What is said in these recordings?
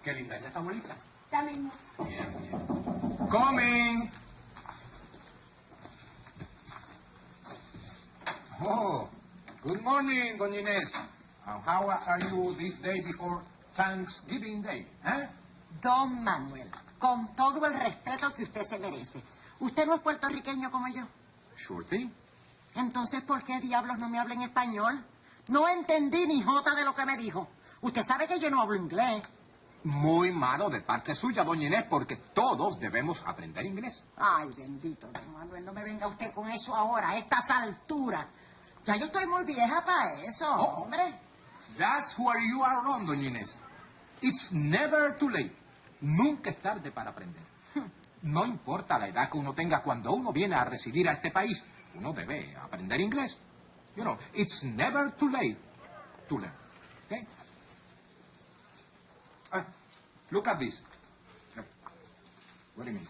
Qué linda es esta abuelita. También. Bien, bien. Coming. Oh, good morning, Dona Ines. And how are you this day before Thanksgiving Day? ¿Eh? Don Manuel, con todo el respeto que usted se merece, ¿usted no es puertorriqueño como yo? Sure thing. Entonces, ¿por qué diablos no me habla en español? No entendí ni jota de lo que me dijo. Usted sabe que yo no hablo inglés. Muy malo de parte suya, Doña Inés, porque todos debemos aprender inglés. Ay, bendito, don Manuel, no me venga usted con eso ahora, a estas alturas. Ya yo estoy muy vieja para eso, hombre. That's where you are wrong, Doña Inés. It's never too late. Nunca es tarde para aprender. No importa la edad que uno tenga, cuando uno viene a residir a este país, uno debe aprender inglés. You know, it's never too late to learn. Okay? Look at this. What do you mean?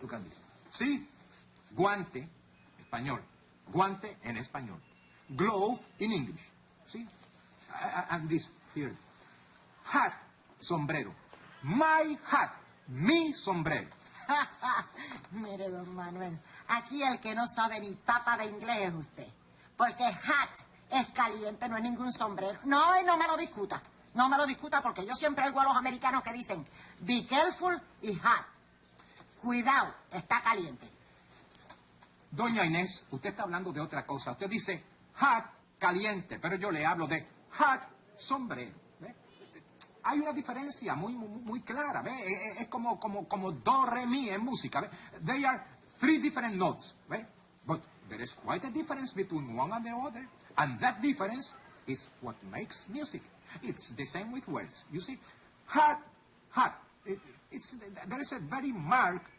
Look at this. ¿Sí? Guante, español. Guante en español. Glove in English. ¿Sí? And this here. Hat, sombrero. My hat, mi sombrero. Mire, don Manuel, aquí el que no sabe ni papa de inglés es usted. Porque hat es caliente, no es ningún sombrero. No, y no me lo discuta. No me lo discuta porque yo siempre oigo a los americanos que dicen be careful y hat. Cuidado, está caliente. Doña Inés, usted está hablando de otra cosa. Usted dice hat, caliente, pero yo le hablo de hat, sombrero. ¿Ve? Hay una diferencia muy clara. ¿Ve? Es como do, re, mi en música. ¿Ve? They are three different notes. ¿Ve? But there is quite a difference between one and the other. And that difference is what makes music. It's the same with words. You see, hat. There is a very marked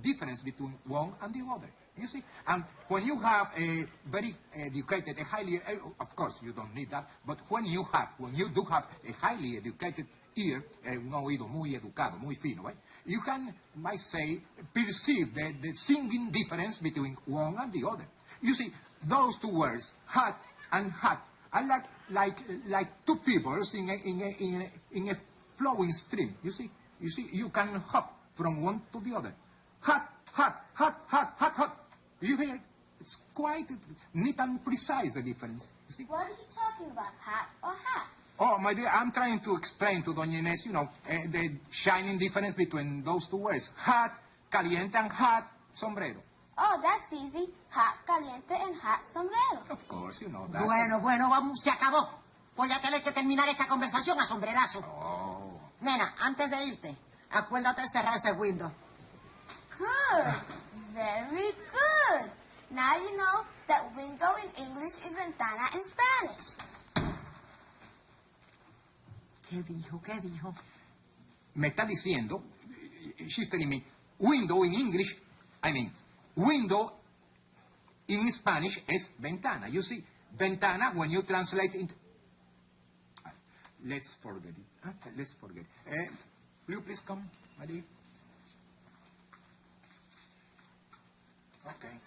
difference between one and the other. You see, and when you have a very educated, of course you don't need that, but when you do have a highly educated ear, un oído muy educado, muy fino, right? You can, might say, perceive the singing difference between one and the other. You see, those two words, hat and hat, are like two pebbles in a flowing stream. You see, you can hop from one to the other. Hat. You hear it? It's quite neat and precise, the difference. You see? What are you talking about, hat or hat? Oh, my dear, I'm trying to explain to Doña Inés, the shining difference between those two words. Hat, caliente, and hat, sombrero. Oh, that's easy. Hat caliente and hat sombrero. Of course, you know that. Bueno, vamos, se acabó. Voy a tener que terminar esta conversación a sombrerazo. Oh. Nena, antes de irte, acuérdate de cerrar ese window. Good. Very good. Now you know that window in English is ventana in Spanish. ¿Qué dijo? Me está diciendo, she's telling me, window in English, window in Spanish es ventana. You see, ventana, when you translate it, let's forget it. Let's forget it. Will you please come, Marie? Okay.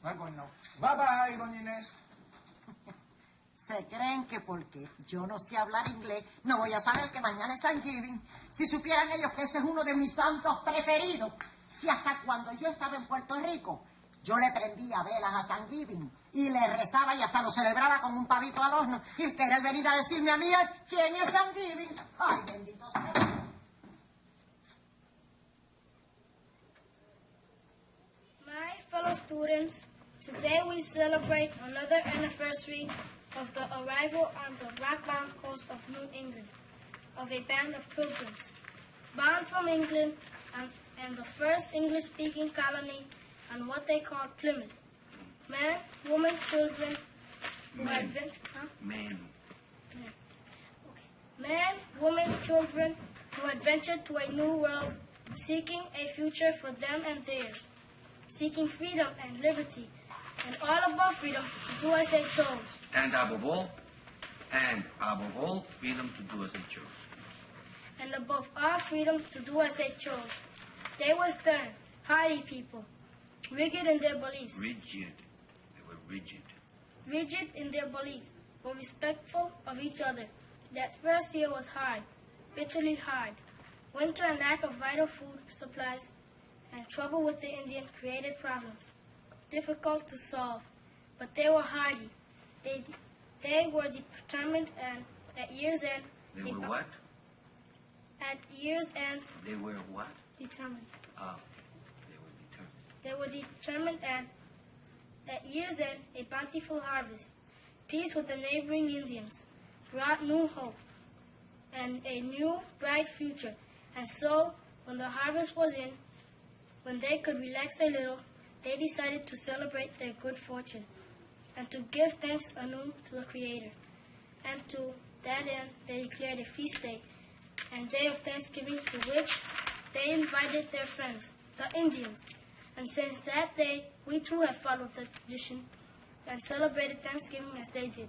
I'm going now. Bye-bye, Doña Inés. Se creen que porque yo no sé hablar inglés, no voy a saber que mañana es San Gibin. Si supieran ellos que ese es uno de mis santos preferidos. Si hasta cuando yo estaba en Puerto Rico, yo le prendía velas a San Gibin y le rezaba y hasta lo celebraba con un pavito al horno. Y querer venir a decirme a mí, ¿quién es San Gibin? Ay, bendito sea. My fellow students, today we celebrate another anniversary of the arrival on the rock-bound coast of New England of a band of pilgrims, bound from England and the first English-speaking colony on what they called Plymouth. Man, woman, children who had ventured... Huh? Man. Yeah. Okay. Man, woman, children who had ventured to a new world, seeking a future for them and theirs, seeking freedom and liberty, and all above freedom to do as they chose. And above all, freedom to do as they chose. And above all freedom to do as they chose. They were stern, hardy people, rigid in their beliefs. Rigid. They were rigid. Rigid in their beliefs, but respectful of each other. That first year was hard. bitterly hard. Winter and lack of vital food supplies and trouble with the Indian created problems, difficult to solve, but they were hardy. They were determined, and at year's end... They were what? At year's end... They were what? Determined. Oh, they were determined. They were determined, and at year's end, a bountiful harvest, peace with the neighboring Indians, brought new hope and a new, bright future. And so, when the harvest was in, when they could relax a little, they decided to celebrate their good fortune and to give thanks anew to the Creator. And to that end, they declared a feast day and day of Thanksgiving, to which they invited their friends, the Indians. And since that day, we too have followed the tradition and celebrated Thanksgiving as they did,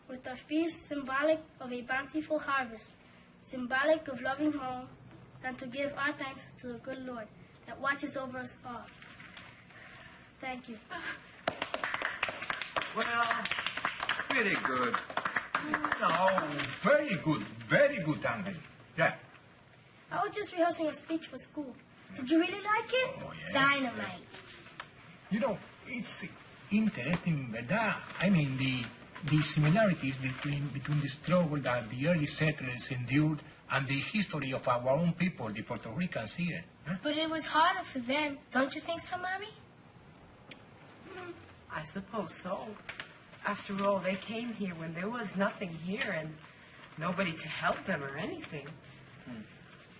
with a feast symbolic of a bountiful harvest, symbolic of loving home, and to give our thanks to the good Lord that watches over us all. Thank you. Well, pretty good. No, very good, Andy. Yeah. I was just rehearsing a speech for school. Did you really like it? Oh, yeah. Dynamite. You know, it's interesting, ¿verdad? I mean, the similarities between the struggle that the early settlers endured and the history of our own people, the Puerto Ricans here. Huh? But it was harder for them. Don't you think so, Mommy? I suppose so. After all, they came here when there was nothing here and nobody to help them or anything.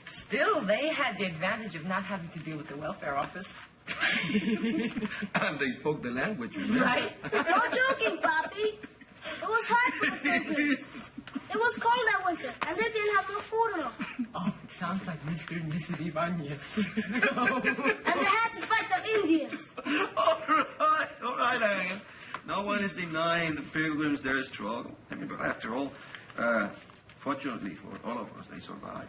Still, they had the advantage of not having to deal with the welfare office. And they spoke the language, remember? Right? No joking, Papi. It was hard for the pilgrims. It was cold that winter, and they didn't have no food enough. Oh, it sounds like Mr. and Mrs. Ibanez. And they had to fight the Indians. All right, Anne. No one is denying the pilgrims their struggle. I mean, but after all, fortunately for all of us, they survived.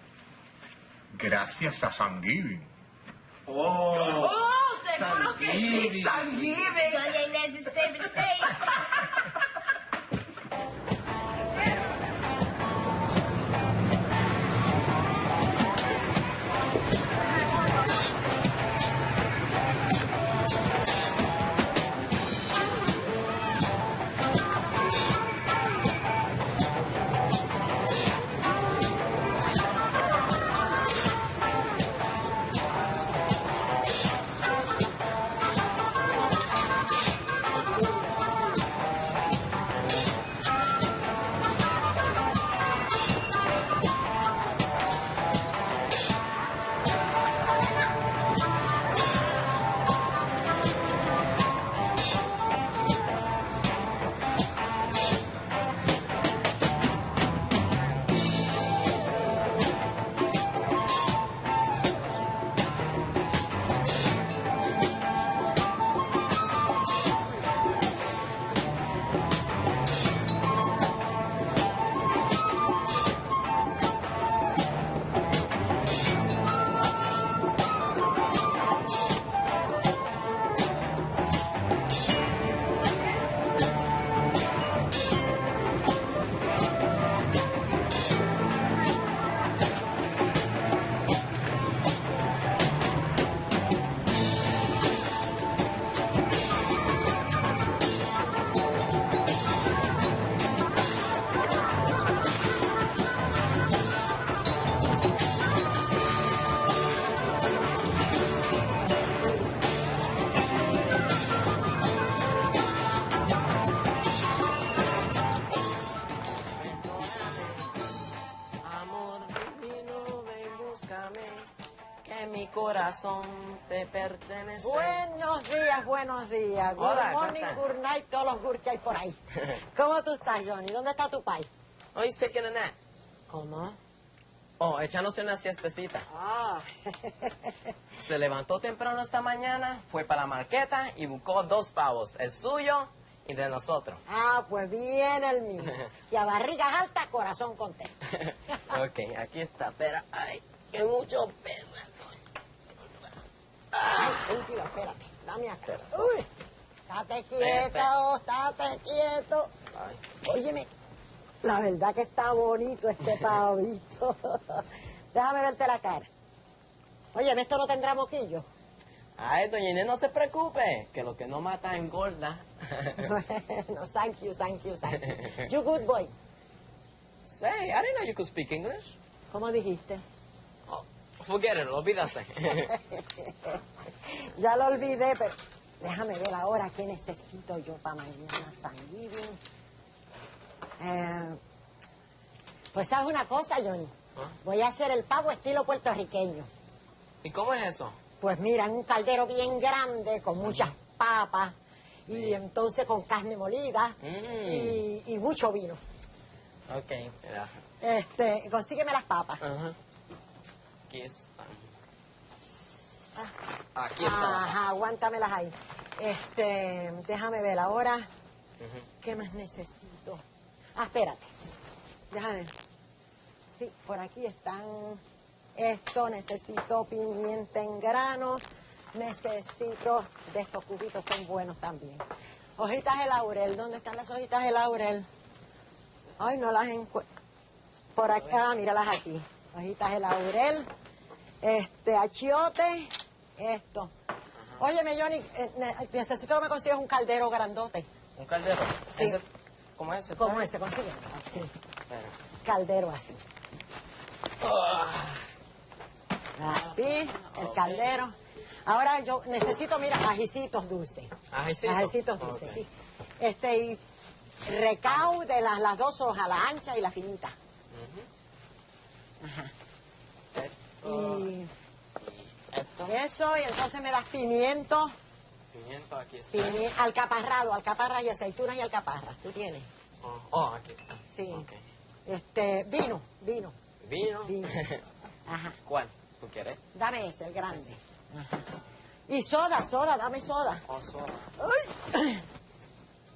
Gracias a San Gibin. Oh, seguro que sí, San Gibin. Dona Inez's favorite saint. Corazón te pertenece. Buenos días. Good Hola, morning, ¿cómo estás? good night, todos los good que hay por ahí. ¿Cómo tú estás, Johnny? ¿Dónde está tu pai? Hoy taking a nap. ¿Cómo? Oh, echándose una siestecita. Ah. Se levantó temprano esta mañana, fue para la marqueta y buscó 2 pavos, el suyo y de nosotros. Ah, pues bien el mío. Y a barrigas altas, corazón contento. Ok, aquí está, pero ay, que mucho pesa. Ay, último, espérate, dame acá. Uy, estate quieto, estate quieto. Ay. Óyeme, La verdad que está bonito este pavito. Déjame verte la cara. Oye, ¿esto no tendrá moquillo? Ay, doña Inés, no se preocupe, que lo que no mata engorda. Bueno, thank you. You good boy. Say, I didn't know you could speak English. ¿Cómo dijiste? Oh, forget it, olvídase. Ya lo olvidé, pero déjame ver ahora qué necesito yo para mañana San Gibin. Pues sabes una cosa, Johnny. Voy a hacer el pavo estilo puertorriqueño. ¿Y cómo es eso? Pues mira, en un caldero bien grande, con muchas papas, y entonces con carne molida, y mucho vino. Ok, mira. Consígueme las papas. Ajá. Aquí están. Aquí está. Ajá, aguántamelas ahí. Déjame ver ahora. ¿Qué más necesito? Espérate. Déjame ver. Sí, por aquí están. Necesito pimienta en granos. Necesito de estos cubitos, son buenos también. Hojitas de laurel. ¿Dónde están las hojitas de laurel? Ay, no las encuentro. Por acá, míralas aquí. Hojitas de laurel. Achiote. Esto. Óyeme, Johnny, necesito que me consigas un caldero grandote. ¿Un caldero? Sí. ¿Cómo es ese? ¿Cómo ese? Consigue. Sí. Espera. Caldero así. Así, el caldero. Ahora yo necesito, mira, ajicitos dulces. ¿Ajicitos? Ajicitos dulces, Okay. sí. Y recao de las dos hojas, la ancha y la finita. Ajá. Y Esto. eso, y entonces me das pimiento, Pimiento, aquí está. alcaparras y aceitunas y alcaparras. ¿Tú tienes? Aquí está. Sí. Ok. Vino. ¿Vino? Ajá. ¿Cuál? ¿Tú quieres? Dame ese, el grande. Ajá. Y soda, dame soda. Soda.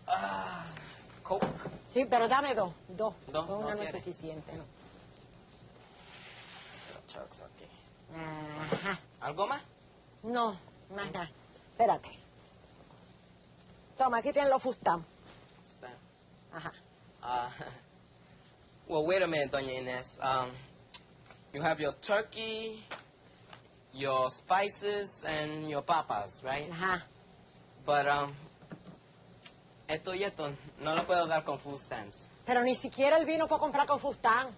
Ay. Coke. Sí, pero dame dos. Dos, Con no una no es quiere. suficiente, ¿no? Chucks aquí. Ajá. ¿Algo más? No, más nada. Espérate. Toma, aquí tienen los fustán. Está. Ajá. Well, wait a minute, Doña Ines. You have your turkey, your spices, and your papas, right? Ajá. But, esto y esto no lo puedo dar con food stamps. Pero ni siquiera el vino puedo comprar con fustán.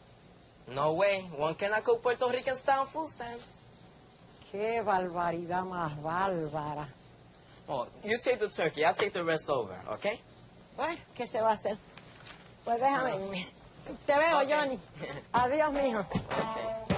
No way. One cannot cook Puerto Rican style food stamps. Qué barbaridad más bárbara. Oh, you take the turkey. I'll take the rest over, okay? Bueno, ¿qué se va a hacer? Pues déjame irme. Te veo, Okay. Johnny. Adiós, mijo. Okay.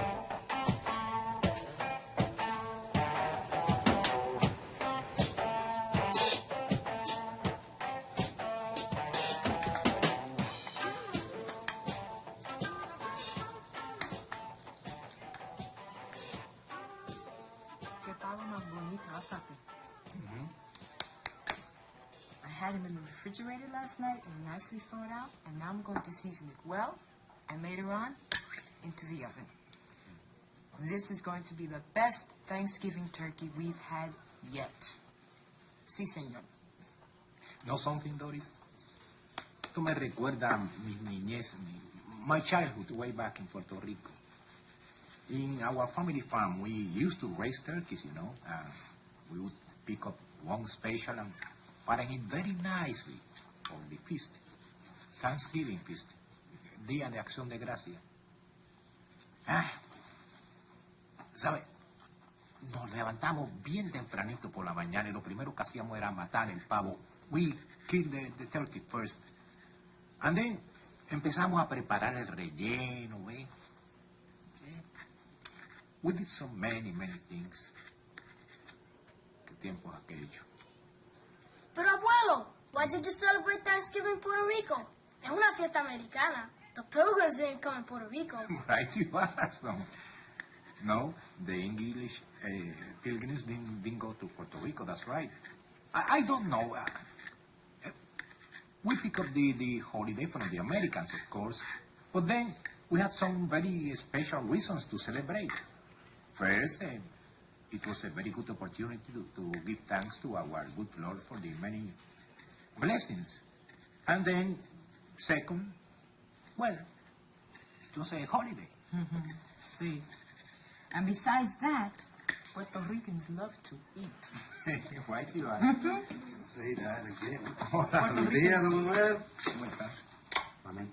Qué pavo más bonito, papi. I had him in the refrigerator last night and nicely thawed out, and now I'm going to season it well, and later on, into the oven. This is going to be the best Thanksgiving turkey we've had yet. Sí, señor. Know something, Doris? Esto me recuerda a mi niñez, my childhood way back in Puerto Rico. In our family farm, we used to raise turkeys, you know. We would pick up one special and fatten it very nicely for the feast, Thanksgiving feast, Día de Acción de Gracia. ¿Sabe? Nos levantamos bien tempranito por la mañana y lo primero que hacíamos era matar el pavo. We killed the turkey first. And then empezamos a preparar el relleno, ¿ve? We did so many things. Qué tiempo aquello. Pero abuelo, why did you celebrate Thanksgiving in Puerto Rico? Es una fiesta americana. The Pilgrims didn't come in Puerto Rico. Right, you are. No, the English pilgrims didn't go to Puerto Rico, that's right. I don't know. We pick up the holiday from the Americans, of course, but then we had some very special reasons to celebrate. First, it was a very good opportunity to give thanks to our good Lord for the many blessings. And then, second, Well, it was a holiday. See. And besides that, Puerto Ricans love to eat. Right, you are. Say that again. Puerto Días, don Manuel. ¿Cómo estás? Mami,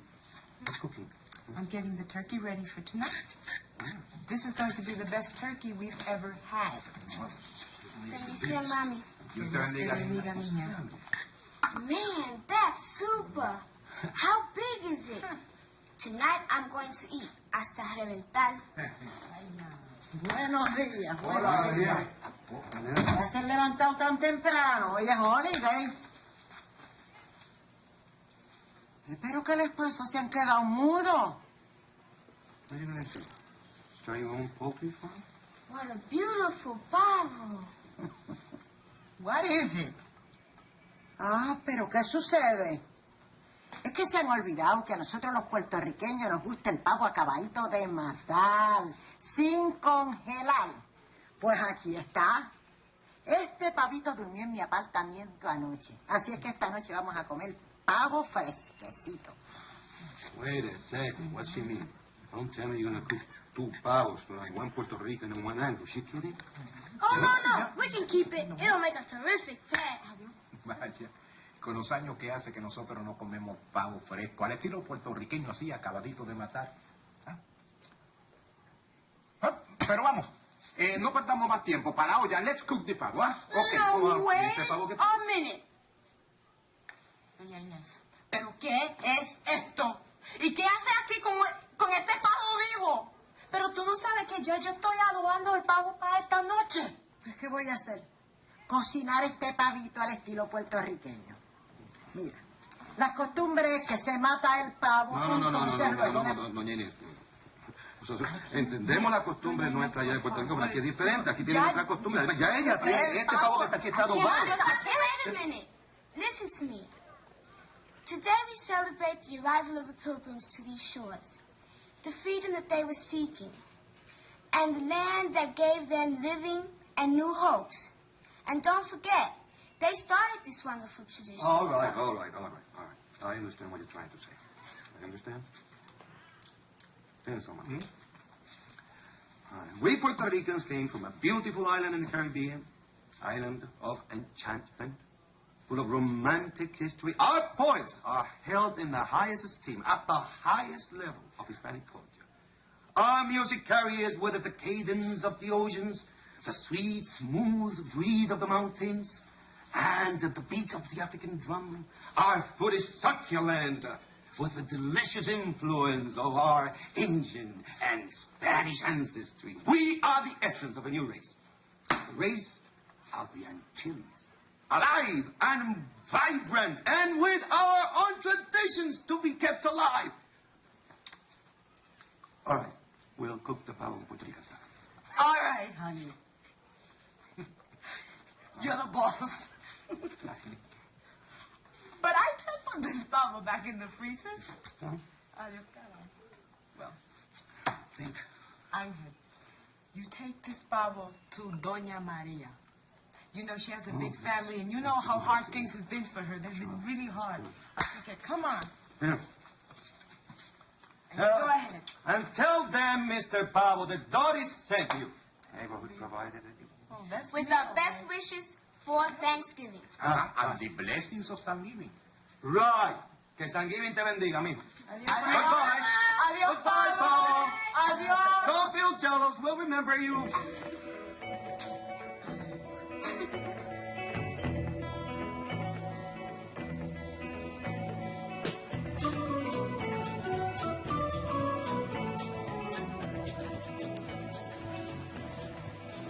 what's cooking? I'm getting the turkey ready for tonight. This is going to be the best turkey we've ever had. Bendición, Mami. Dios te bendiga. Bendiga, niña. Man, that's super. How big is it? Tonight I'm going to eat hasta reventar. Buenos días. Hola, María. Ya se han levantado tan temprano. Hoy es holiday. ¿Pero qué les pasa? ¿Se han quedado mudos? What are you going to do? Start your own poultry farm? What a beautiful pavo. What is it? Ah, pero ¿qué sucede? Es que se han olvidado que a nosotros los puertorriqueños nos gusta el pavo acabadito de matar, sin congelar. Pues aquí está. Este pavito durmió en mi apartamento anoche. Así es que esta noche vamos a comer pavo fresquecito. Wait a second. What's she mean? Don't tell me you're going to cook 2 pavos for like one Puerto Rican and one Anglo. She kidding? Oh, no. We can keep it. It'll make a terrific pet. Vaya, con los años que hace que nosotros no comemos pavo fresco, al estilo puertorriqueño así, acabadito de matar. ¿Ah? Pero vamos, no perdamos más tiempo. Para la olla, let's cook the pavo, ¿ah? Okay, No, wait ¿Este pavo qué? a minute. Doña Inés, ¿pero qué es esto? ¿Y qué hace aquí con este pavo vivo? Pero tú no sabes que yo estoy adobando el pavo para esta noche. Pues, ¿qué voy a hacer? Cocinar este pavito al estilo puertorriqueño. Mira, la costumbre es que se mata el pavo. Entonces luego le- doña Inés. Nosotros entendemos la costumbre nuestra allá de Puerto Rico, pero aquí es diferente. Aquí tiene otra costumbre. Además, ya ella tiene este pavo que está aquí, está adobado. Wait a minute. Listen to me. Today we celebrate the arrival of the pilgrims to these shores, the freedom that they were seeking, and the land that gave them living and new hopes. And don't forget, they started this wonderful tradition. All right. I understand what you're trying to say. I understand. Tienes razón, we Puerto Ricans came from a beautiful island in the Caribbean, island of enchantment, full of romantic history. Our poets are held in the highest esteem, at the highest level of Hispanic culture. Our music carries with it the cadence of the oceans, the sweet, smooth breathe of the mountains, and the beat of the African drum. Our food is succulent, with the delicious influence of our Indian and Spanish ancestry. We are the essence of a new race, the race of the Antilles, alive and vibrant, and with our own traditions to be kept alive. All right, we'll cook the pavo Puerto Rican style. All right, honey. You're the boss. But I can put this pavo back in the freezer. Adios, cara. Well, Think. Ángel, you take this pavo to Doña Maria. You know she has a big family, and you know how hard things have been for her. They've been really hard. Okay, come on. Yeah. And go ahead. And tell them, Mr. Pavo, that Doris sent you. Neighborhood provided it. Oh, that's With me. our best wishes for Thanksgiving. And the blessings of Thanksgiving. Right. Que San Giving te bendiga, mijo. Adios, Goodbye. Adios, Goodbye, pavo. Pavo. Adios. Don't feel jealous. We'll remember you.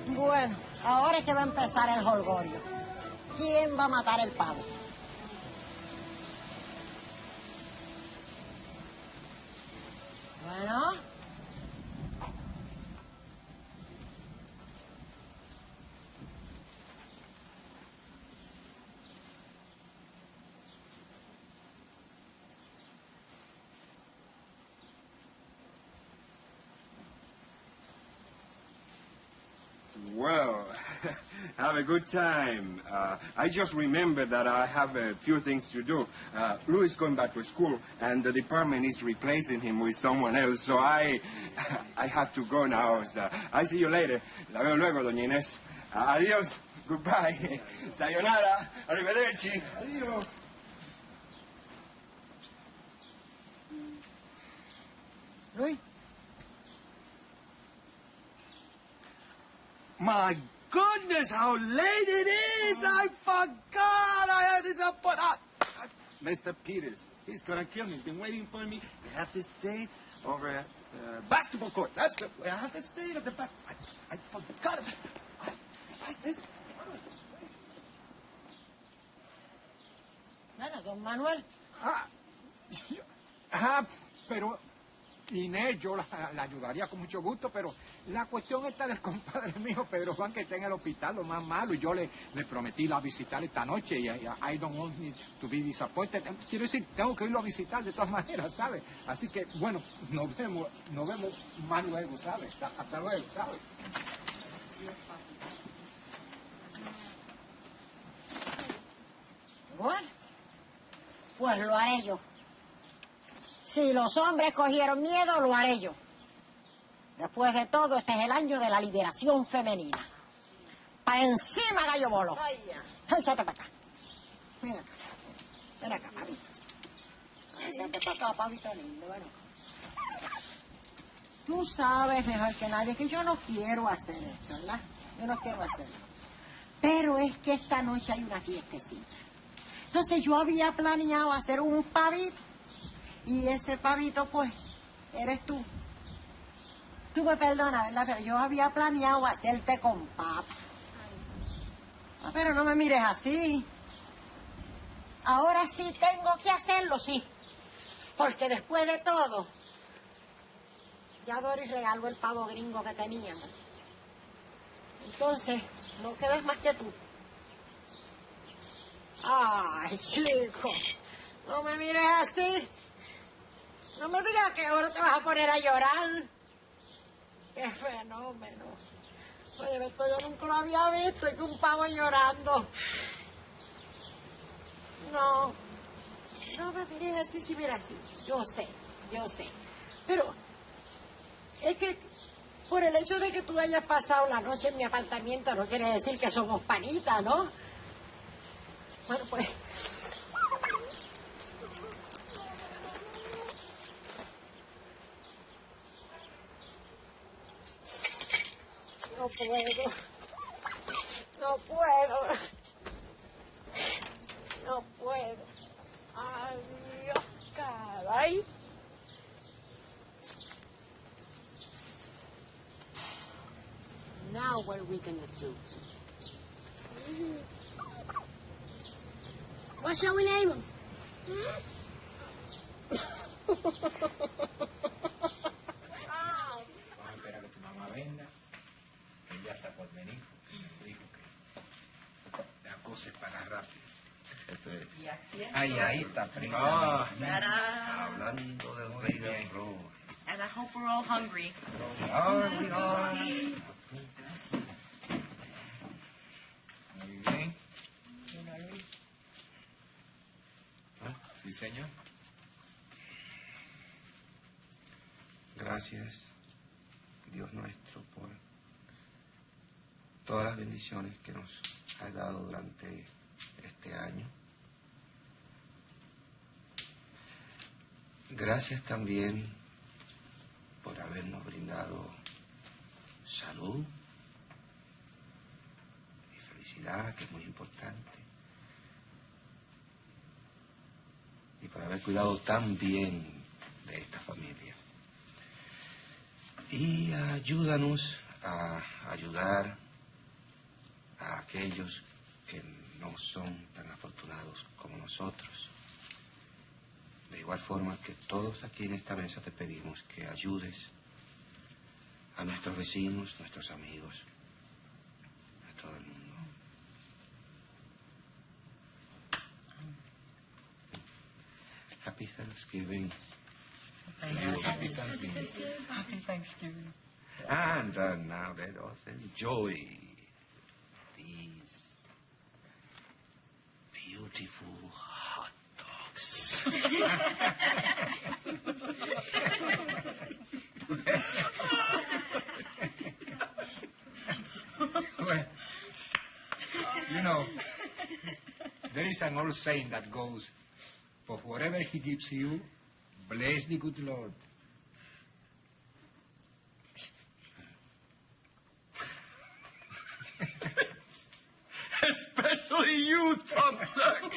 Bueno, ahora es que va a empezar el jolgorio. ¿Quién va a matar el pavo? Bueno. Well, have a good time. I just remembered that I have a few things to do. Lou is going back to school, and the department is replacing him with someone else, so I have to go now. So I see you later. La veo luego, Doña Inés. Adiós. Goodbye. Sayonara. Arrivederci. Adiós. Luis. My goodness, how late it is! I forgot I had this up, but Mr. Peters, he's gonna kill me. He's been waiting for me. We have this date over at basketball court. That's good. We have this date at the I forgot it. This. Bueno, don Manuel. Pero Inés, yo la ayudaría con mucho gusto, pero la cuestión está del compadre mío, Pedro Juan, que está en el hospital, lo más malo, y yo le prometí la visitar esta noche, y I don't want me to be disappointed. Quiero decir, tengo que irlo a visitar de todas maneras, ¿sabes? Así que, bueno, nos vemos más luego, ¿sabes? Hasta luego, ¿sabes? Bueno, pues lo haré yo. Si los hombres cogieron miedo, lo haré yo. Después de todo, este es el año de la liberación femenina. ¡Pa' encima, gallo bolo! Échate para acá. Ven acá. Ven acá, pavito. Échate para acá, pavito lindo. Ven acá. Tú sabes mejor que nadie que yo no quiero hacer esto, ¿verdad? Yo no quiero hacerlo. Pero es que esta noche hay una fiestecita. Entonces yo había planeado hacer un pavito. Y ese pavito, pues, eres tú. Tú me perdonas, ¿verdad? Pero yo había planeado hacerte con papa. Pero no me mires así. Ahora sí tengo que hacerlo, sí. Porque después de todo, ya Doris regaló el pavo gringo que teníamos. Entonces, no quedas más que tú. Ay, chico, no me mires así. No me digas que ahora te vas a poner a llorar. ¡Qué fenómeno! Oye, esto yo nunca lo había visto, es que un pavo llorando. No, no me mires así, si mira así. Yo sé. Pero es que por el hecho de que tú hayas pasado la noche en mi apartamento no quiere decir que somos panitas, ¿no? Bueno, pues... No puedo. Ay, Dios, caray. Now what are we gonna do? What shall we name him? Vamos a esperar que tu mamá venga. Ella está por venir. Dijo que la cosa es para rápido. Ahí está, prima. Hablando del rey del robo. And I hope we're all hungry. Muy bien. Sí, señor. Gracias, Dios nuestro, por todas las bendiciones que nos has dado durante este año. Gracias también por habernos brindado salud y felicidad, que es muy importante. Y por haber cuidado tan bien de esta familia. Y ayúdanos a ayudar a aquellos que no son tan afortunados como nosotros. De igual forma que todos aquí en esta mesa te pedimos que ayudes a nuestros vecinos, nuestros amigos, a todo el mundo. Happy Thanksgiving. Happy Thanksgiving. And now let us enjoy these beautiful hot dogs. Well, you know, there is an old saying that goes, for whatever he gives you, bless the good Lord. Especially you, Tom Duck.